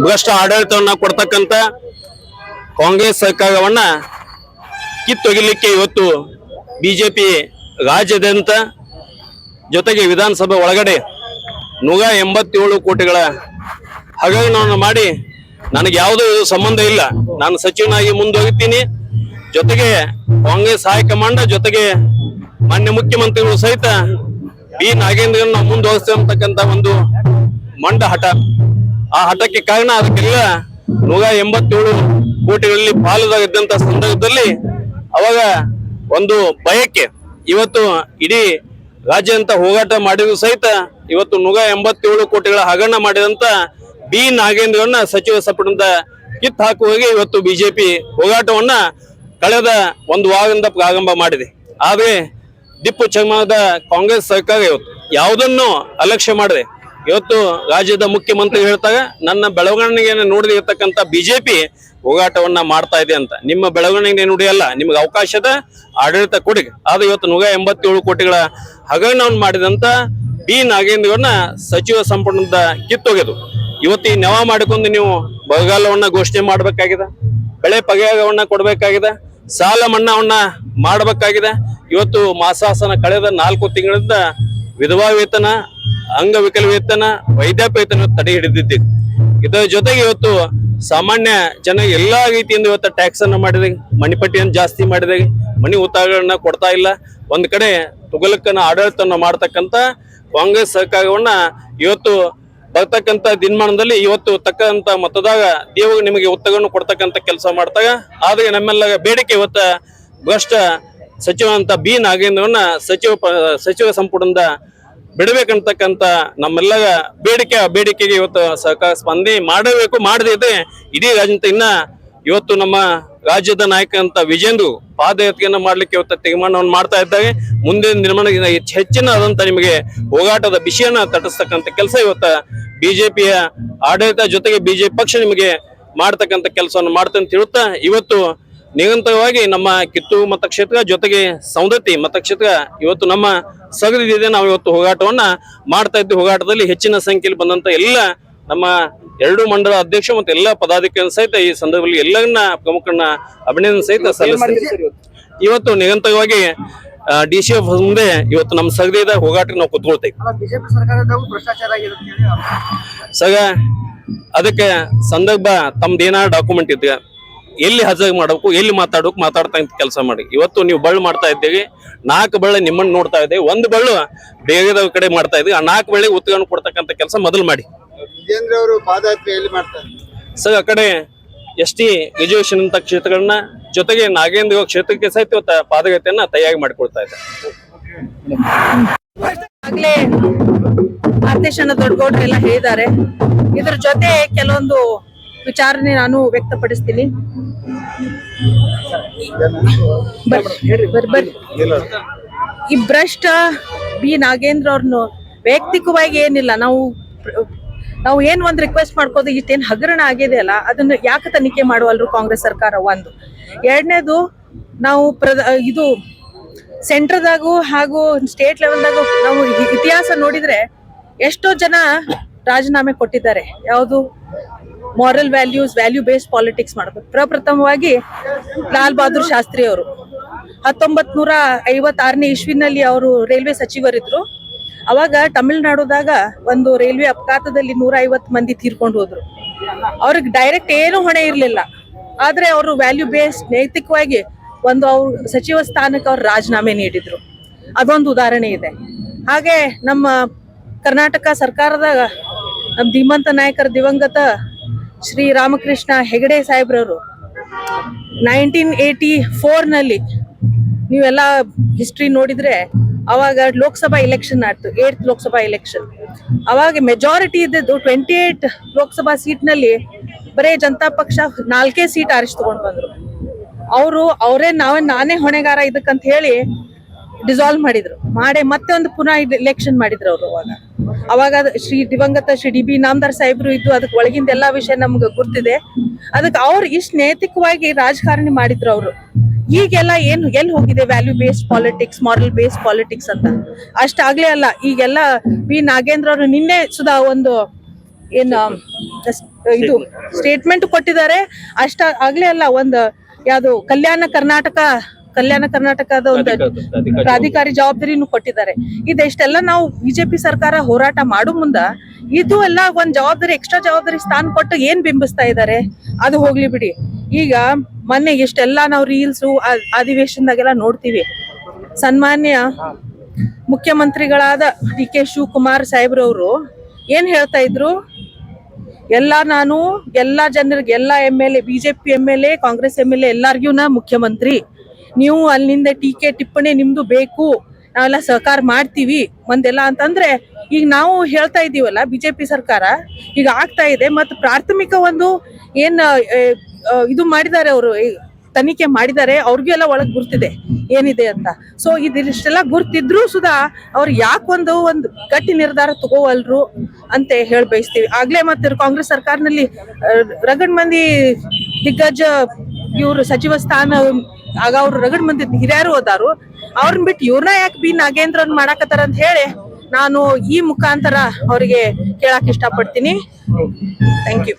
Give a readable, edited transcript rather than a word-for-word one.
ಭ್ರಷ್ಟ ಆಡಳಿತವನ್ನ ಕೊಡ್ತಕ್ಕಂತ ಕಾಂಗ್ರೆಸ್ ಸರ್ಕಾರವನ್ನ ಕಿತ್ತೊಗಿಲಿಕ್ಕೆ ಇವತ್ತು ಬಿಜೆಪಿ ರಾಜ್ಯಾದ್ಯಂತ ಜೊತೆಗೆ ವಿಧಾನಸಭೆ ಒಳಗಡೆ 187 ಕೋಟಿಗಳ ಹಗರಣವನ್ನು ಮಾಡಿ ನನಗೆ ಯಾವುದೋ ಸಂಬಂಧ ಇಲ್ಲ, ನಾನು ಸಚಿವನಾಗಿ ಮುಂದೋಗ್ತೀನಿ, ಜೊತೆಗೆ ಕಾಂಗ್ರೆಸ್ ಹೈಕಮಾಂಡ್ ಜೊತೆಗೆ ಮಾನ್ಯ ಮುಖ್ಯಮಂತ್ರಿಗಳು ಸಹಿತ ಬಿ ನಾಗೇಂದ್ರನ್ನ ಮುಂದುವರಿಸ್ತೇವೆ ಅಂತಕ್ಕಂಥ ಒಂದು ಮಂಡ ಹಠ. ಆ ಹಠಕ್ಕೆ ಕಾರಣ ಅದಕ್ಕೆಲ್ಲ 187 ಕೋಟಿಗಳಲ್ಲಿ ಪಾಲುದಾಗಿದ್ದಂತ ಸಂದರ್ಭದಲ್ಲಿ ಅವಾಗ ಒಂದು ಭಯಕ್ಕೆ ಇವತ್ತು ಇಡೀ ರಾಜ್ಯ ಅಂತ ಹೋರಾಟ ಮಾಡಿದ್ರು ಸಹಿತ ಇವತ್ತು 187 ಕೋಟಿಗಳ ಹಗರಣ ಮಾಡಿದಂತ ಬಿ ನಾಗೇಂದ್ರವನ್ನ ಸಚಿವ ಸಂಪುಟದಿಂದ ಕಿತ್ತು ಹಾಕುವಾಗೆ ಇವತ್ತು ಬಿಜೆಪಿ ಹೋರಾಟವನ್ನ ಕಳೆದ ಒಂದು ವಾರದಿಂದ ಪ್ರಾರಂಭ ಮಾಡಿದೆ. ಆದ್ರೆ ದಿಪ್ಪು ಚರ್ಮದ ಕಾಂಗ್ರೆಸ್ ಸರ್ಕಾರ ಇವತ್ತು ಯಾವುದನ್ನು ಅಲಕ್ಷ್ಯ ಮಾಡಿದೆ. ಇವತ್ತು ರಾಜ್ಯದ ಮುಖ್ಯಮಂತ್ರಿ ಹೇಳ್ತಾರೆ ನನ್ನ ಬೆಳವಣಿಗೆಯನ್ನು ನೋಡಿದಿರ್ತಕ್ಕಂಥ ಬಿಜೆಪಿ ಹೋರಾಟವನ್ನ ಮಾಡ್ತಾ ಇದೆ ಅಂತ. ನಿಮ್ಮ ಬೆಳವಣಿಗೆ ನುಡಿಯಲ್ಲ, ನಿಮ್ಗೆ ಅವಕಾಶದ ಆಡಳಿತ ಕೊಡಿ. ಆದ್ರೆ ಇವತ್ತು 187 ಕೋಟಿಗಳ ಹಗರಣವನ್ನು ಮಾಡಿದಂತ ಬಿ ನಾಗೇಂದ್ರವನ್ನ ಸಚಿವ ಸಂಪುಟದಿಂದ ಕಿತ್ತೊಗೆದು ಇವತ್ತು ಈ ನೆವ ಮಾಡಿಕೊಂಡು ನೀವು ಬರಗಾಲವನ್ನ ಘೋಷಣೆ ಮಾಡ್ಬೇಕಾಗಿದೆ, ಬೆಳೆ ಪರಿಹಾರವನ್ನ ಕೊಡ್ಬೇಕಾಗಿದೆ, ಸಾಲ ಮನ್ನಾವನ್ನ ಮಾಡಬೇಕಾಗಿದೆ. ಇವತ್ತು ಮಾಸಾಸನ ಕಳೆದ 4 ತಿಂಗಳಿಂದ ವಿಧವಾ ವೇತನ, ಅಂಗವಿಕಲ ವೇತನ, ವೈದ್ಯಾಪಿ ವೇತನ ತಡೆ ಹಿಡಿದಿದ್ದೀವಿ. ಇದರ ಜೊತೆಗೆ ಇವತ್ತು ಸಾಮಾನ್ಯ ಜನ ಎಲ್ಲಾ ರೀತಿಯಿಂದ ಇವತ್ತು ಟ್ಯಾಕ್ಸ್ ಅನ್ನ ಮಾಡಿದೆ, ಮಣಿಪಟ್ಟಿಯನ್ನು ಜಾಸ್ತಿ ಮಾಡಿದೆ, ಮನಿ ಉತ್ತಾರಗಳನ್ನ ಕೊಡ್ತಾ ಇಲ್ಲ. ಒಂದ್ ಕಡೆ ತುಗಲಕ್ಕನ ಆಡಳಿತವನ್ನ ಮಾಡ್ತಕ್ಕಂತ ಕಾಂಗ್ರೆಸ್ ಸರ್ಕಾರವನ್ನ ಇವತ್ತು ಬರ್ತಕ್ಕಂತ ದಿನಮಾನದಲ್ಲಿ ಇವತ್ತು ತಕ್ಕಂತ ಮತದಾಗ ದೇವರು ನಿಮಗೆ ಉತ್ತರವನ್ನು ಕೊಡ್ತಕ್ಕಂತ ಕೆಲಸ ಮಾಡ್ತಾಗ. ಆದ್ರೆ ನಮ್ಮೆಲ್ಲ ಬೇಡಿಕೆ ಇವತ್ತ ಭ್ರಷ್ಟ ಸಚಿವ ಅಂತ ಬಿ ನಾಗೇಂದ್ರವನ್ನ ಸಚಿವ ಸಂಪುಟದಿಂದ ಬಿಡಬೇಕಂತಕ್ಕಂತ ನಮ್ಮೆಲ್ಲ ಬೇಡಿಕೆಗೆ ಇವತ್ತು ಸರ್ಕಾರ ಸ್ಪಂದನೆ ಮಾಡಬೇಕು. ಮಾಡದಿದ್ರೆ ಇಡೀ ರಾಜ್ಯದ ಇನ್ನ ಇವತ್ತು ನಮ್ಮ ರಾಜ್ಯದ ನಾಯಕ ಅಂತ ವಿಜೇಂದ್ರ ಪಾದಯಾತ್ರೆಯನ್ನ ಮಾಡ್ಲಿಕ್ಕೆ ಇವತ್ತು ತೀರ್ಮಾನವನ್ನು ಮಾಡ್ತಾ ಇದ್ದಾರೆ. ಮುಂದಿನ ನಿರ್ಮಾಣ ಹೆಚ್ಚಿನದಂತ ನಿಮಗೆ ಹೋರಾಟದ ವಿಷಯನ ತಟ್ಟಿಸ್ತಕ್ಕಂಥ ಕೆಲಸ ಇವತ್ತ ಬಿಜೆಪಿಯ ಆಡಳಿತ ಜೊತೆಗೆ ಬಿಜೆಪಿ ಪಕ್ಷ ನಿಮಗೆ ಮಾಡ್ತಕ್ಕಂಥ ಕೆಲಸವನ್ನು ಮಾಡ್ತಂತ ಹೇಳುತ್ತಾ ಇವತ್ತು ನಿರಂತರವಾಗಿ ನಮ್ಮ ಕಿತ್ತೂರು ಮತಕ್ಷೇತ್ರ ಜೊತೆಗೆ ಸೌಂದತ್ತಿ ಮತಕ್ಷೇತ್ರ ಇವತ್ತು ನಮ್ಮ ಸಗದಿದೆ. ನಾವು ಇವತ್ತು ಹೋರಾಟವನ್ನ ಮಾಡ್ತಾ ಇದ್ವಿ. ಹೋರಾಟದಲ್ಲಿ ಹೆಚ್ಚಿನ ಸಂಖ್ಯೆಯಲ್ಲಿ ಬಂದಂತ ಎಲ್ಲ ನಮ್ಮ 2 ಮಂಡಲ ಅಧ್ಯಕ್ಷ ಮತ್ತು ಎಲ್ಲ ಪದಾಧಿಕಾರಿ ಸಹಿತ ಈ ಸಂದರ್ಭದಲ್ಲಿ ಎಲ್ಲರನ್ನ ಪ್ರಮುಖರನ್ನ ಅಭಿನಂದನೆ ಸಹಿತ ಸಲ್ಲಿಸ್ತೀವಿ. ಇವತ್ತು ನಿರಂತರವಾಗಿ DCF ಮುಂದೆ ಇವತ್ತು ನಮ್ಮ ಸಗದಿದ ಹೋರಾಟಕ್ಕೆ ನಾವು ಕೂತ್ಕೊಳ್ತೇವೆ. ಸಗ ಅದಕ್ಕೆ ಸಂದರ್ಭ ತಮ್ದೇನ ಡಾಕ್ಯುಮೆಂಟ್ ಇದ್ದ ಎಲ್ಲಿ ಹಾಜರು ಮಾಡಬೇಕು, ಎಲ್ಲಿ ಮಾತಾಡ್ತಾ ಕೆಲಸ ಮಾಡಿ. ಇವತ್ತು ನೀವು ಬಳ್ಳು ಮಾಡ್ತಾ ಇದ್ದೀವಿ, 4 ಬಳ್ಳ ನಿಮ್ಮನ್ನು ನೋಡ್ತಾ ಇದ್ದೇವೆ, 1 ಬಳ್ಳು ಬೇಗದ ಕಡೆ ಮಾಡ್ತಾ ಇದ್ದೀವಿ. ಆ 4 ಬಳ್ಳಿಗೆ ಉತ್ತರವನ್ನು ಕೊಡ್ತಕ್ಕಂಥ ಕೆಲಸ ಮೊದಲು ಮಾಡಿ. ವಿಜೇಂದ್ರ ಅವರು ಪಾದಯಾತ್ರೆ ಎಲ್ಲಿ ಮಾಡ್ತಾರೆ ಸರ್? ಆ ಕಡೆ ST ರಿಸರ್ವೇಶನ್ ಅಂತ ಕ್ಷೇತ್ರಗಳನ್ನ ಜೊತೆಗೆ ನಾಗೇಂದ್ರ ಕ್ಷೇತ್ರಕ್ಕೆ ಸಹಿತ ಇವತ್ತು ಪಾದಯಾತ್ರೆಯನ್ನ ತಯಾರಿ ಮಾಡಿಕೊಳ್ತಾ ಇದ್ದಾರೆ. ಆಗ್ಲೇ ಆದೇಶನ ದೊಡ್ಡಗೌಡ್ರು ಎಲ್ಲ ಹೇಳಿದ್ದಾರೆ. ಇದ್ರ ಜೊತೆ ಕೆಲವೊಂದು ವಿಚಾರನೆ ನಾನು ವ್ಯಕ್ತಪಡಿಸ್ತೀನಿ. ಈ ಭ್ರಷ್ಟ ಬಿ ನಾಗೇಂದ್ರ ಅವ್ರನ್ನು ವೈಯಕ್ತಿಕವಾಗಿ ಏನಿಲ್ಲ, ನಾವು ಏನ್ ಒಂದ್ ರಿಕ್ವೆಸ್ಟ್ ಮಾಡ್ಕೋದು, ಇಷ್ಟೇನ್ ಹಗರಣ ಆಗಿದೆ ಅಲ್ಲ ಅದನ್ನ ಯಾಕೆ ತನಿಖೆ ಮಾಡುವಲ್ರು ಕಾಂಗ್ರೆಸ್ ಸರ್ಕಾರ? ಒಂದು. ಎರಡನೇದು, ನಾವು ಇದು ಸೆಂಟ್ರದಾಗೂ ಹಾಗೂ ಸ್ಟೇಟ್ ಲೆವೆಲ್ದಾಗೂ ನಾವು ಇತಿಹಾಸ ನೋಡಿದ್ರೆ ಎಷ್ಟೋ ಜನ ರಾಜೀನಾಮೆ ಕೊಟ್ಟಿದ್ದಾರೆ. ಯಾವುದು ಮಾರಲ್ ವ್ಯಾಲ್ಯೂ ಬೇಸ್ಡ್ ಪಾಲಿಟಿಕ್ಸ್ ಮಾಡಬೇಕು. ಪ್ರಪ್ರಥಮವಾಗಿ ಲಾಲ್ ಬಹದ್ದೂರ್ ಶಾಸ್ತ್ರಿ ಅವರು 1956ನೇ ಇಸ್ವಿನಲ್ಲಿ ಅವರು ರೈಲ್ವೆ ಸಚಿವರಿದ್ರು. ಅವಾಗ ತಮಿಳುನಾಡುದಾಗ ಒಂದು ರೈಲ್ವೆ ಅಪಘಾತದಲ್ಲಿ 150 ಮಂದಿ ತೀರ್ಕೊಂಡು ಹೋದ್ರು. ಅವ್ರಿಗೆ ಡೈರೆಕ್ಟ್ ಏನು ಹೊಣೆ ಇರ್ಲಿಲ್ಲ, ಆದ್ರೆ ಅವರು ವ್ಯಾಲ್ಯೂ ಬೇಸ್ಡ್ ನೈತಿಕವಾಗಿ ಒಂದು ಅವ್ರ ಸಚಿವ ಸ್ಥಾನಕ್ಕೆ ಅವ್ರು ರಾಜೀನಾಮೆ ನೀಡಿದ್ರು. ಅದೊಂದು ಉದಾಹರಣೆ ಇದೆ. ಹಾಗೆ ನಮ್ಮ ಕರ್ನಾಟಕ ಸರ್ಕಾರದಾಗ ನಮ್ಮ ಧೀಮಂತ ನಾಯಕರ ದಿವಂಗತ ಶ್ರೀ ರಾಮಕೃಷ್ಣ ಹೆಗಡೆ ಸಾಹೇಬ್ರವರು 1984ನಲ್ಲಿ ನೀವೆಲ್ಲ ಹಿಸ್ಟ್ರಿ ನೋಡಿದ್ರೆ ಅವಾಗ ಲೋಕಸಭಾ ಎಲೆಕ್ಷನ್ ಆಯ್ತು, 8th ಲೋಕಸಭಾ ಎಲೆಕ್ಷನ್. ಅವಾಗ ಮೆಜಾರಿಟಿ ಇದ್ದದ್ದು 28 ಲೋಕಸಭಾ ಸೀಟ್ನಲ್ಲಿ ಬರೇ ಜನತಾ ಪಕ್ಷ 4 ಸೀಟ್ ಆರಿಸಿ ತಗೊಂಡು ಬಂದ್ರು. ನಾನೇ ಹೊಣೆಗಾರ ಇದಕ್ಕಂತ ಹೇಳಿ ಡಿಸಾಲ್ವ್ ಮಾಡಿದ್ರು. ಮತ್ತೆ ಒಂದು ಪುನಃ ಎಲೆಕ್ಷನ್ ಮಾಡಿದ್ರು ಅವರು. ಅವಾಗ ದಿವಂಗತ ಶ್ರೀ DB ನಾಮದಾರ್ ಸಾಹೇಬ್ರು ಇದ್ದು ಅದಕ್ಕೆ ಒಳಗಿಂದ ಎಲ್ಲಾ ವಿಷಯ ನಮ್ಗೆ ಗೊತ್ತಿದೆ. ಅದಕ್ಕೆ ಅವ್ರು ಇಷ್ಟು ನೈತಿಕವಾಗಿ ರಾಜಕಾರಣಿ ಮಾಡಿದ್ರು ಅವರು. ಈಗೆಲ್ಲ ಎಲ್ಲಿ ಹೋಗಿದೆ value based politics, moral based politics ಅಂತ? ಅಷ್ಟಾಗ್ಲೇ ಅಲ್ಲ, ಈಗೆಲ್ಲ ಬಿ ನಾಗೇಂದ್ರ ಅವರು ನಿನ್ನೆ ಸುಧಾ ಒಂದು ಏನ್ ಇದು ಸ್ಟೇಟ್ಮೆಂಟ್ ಕೊಟ್ಟಿದ್ದಾರೆ. ಅಷ್ಟ ಆಗ್ಲೇ ಅಲ್ಲ, ಒಂದು ಯಾವ್ದು ಕಲ್ಯಾಣ ಕರ್ನಾಟಕದ ಒಂದು ಪ್ರಾಧಿಕಾರಿ ಜವಾಬ್ದಾರಿನೂ ಕೊಟ್ಟಿದ್ದಾರೆ. ಇದೆಷ್ಟೆಲ್ಲ ನಾವು ಬಿಜೆಪಿ ಸರ್ಕಾರ ಹೋರಾಟ ಮಾಡೋ ಮುಂದ ಇದು ಎಲ್ಲ ಒಂದ್ ಜವಾಬ್ದಾರಿ, ಎಕ್ಸ್ಟ್ರಾ ಜವಾಬ್ದಾರಿ ಸ್ಥಾನ ಕೊಟ್ಟು ಏನ್ ಬಿಂಬಿಸ್ತಾ ಇದ್ದಾರೆ, ಅದು ಹೋಗ್ಲಿ ಬಿಡಿ. ಈಗ ಮೊನ್ನೆ ಎಷ್ಟೆಲ್ಲ ನಾವು ರೀಲ್ಸು ಅಧಿವೇಶನದಾಗೆಲ್ಲ ನೋಡ್ತೀವಿ. ಸನ್ಮಾನ್ಯ ಮುಖ್ಯಮಂತ್ರಿಗಳಾದ DK ಶಿವಕುಮಾರ್ ಸಾಹೇಬ್ರವರು ಏನ್ ಹೇಳ್ತಾ ಇದ್ರು, ನಾನು ಎಲ್ಲಾ ಜನರಿಗೆ, ಎಲ್ಲಾ MLA, BJP MLA, Congress MLA ಎಲ್ಲಾರ್ಗೂ ನಾ ಮುಖ್ಯಮಂತ್ರಿ, ನೀವು ಅಲ್ಲಿಂದ ಟೀಕೆ ಟಿಪ್ಪಣಿ ನಿಮ್ದು ಬೇಕು, ನಾವೆಲ್ಲ ಸಹಕಾರ ಮಾಡ್ತೀವಿ ಒಂದೆಲ್ಲ ಅಂತಂದ್ರೆ, ಈಗ ನಾವು ಹೇಳ್ತಾ ಇದೀವಲ್ಲ ಬಿಜೆಪಿ ಸರ್ಕಾರ ಈಗ ಆಗ್ತಾ ಇದೆ. ಮತ್ತು ಪ್ರಾಥಮಿಕ ಒಂದು ಏನ್ ಇದು ಮಾಡಿದ್ದಾರೆ, ಅವರು ತನಿಖೆ ಮಾಡಿದ್ದಾರೆ, ಅವ್ರಿಗೂ ಎಲ್ಲ ಒಳಗ್ ಗುರ್ತಿದೆ ಏನಿದೆ ಅಂತ. ಸೊ ಇದಿಷ್ಟೆಲ್ಲ ಗುರ್ತಿದ್ರು ಸುಧಾ ಅವ್ರು ಯಾಕೊಂದು ಒಂದು ಗಟ್ಟಿ ನಿರ್ಧಾರ ತಗೋವಲ್ರು ಅಂತ ಹೇಳಿ ಬಯಸ್ತೀವಿ. ಆಗ್ಲೇ ಮತ್ತೆ ಕಾಂಗ್ರೆಸ್ ಸರ್ಕಾರದಲ್ಲಿ ರಗಡ್ ಮಂದಿ ದಿಗ್ಗಜ ಇವ್ರು ಸಚಿವ ಸ್ಥಾನ ಆಗ ಅವ್ರು ರಗಡ್ ಮಂದಿ ಹಿರಿಯರು ಹೋದಾರು. ಅವ್ರನ್ನ ಬಿಟ್ಟು ಇವ್ರನ್ನ ಯಾಕೆ ಬಿ ನಾಗೇಂದ್ರನ್ ಮಾಡಾಕತ್ತಾರ ಅಂತ ಹೇಳಿ ನಾನು ಈ ಮುಖಾಂತರ ಅವರಿಗೆ ಕೇಳಕ್ ಇಷ್ಟಪಡ್ತೀನಿ. Thank you.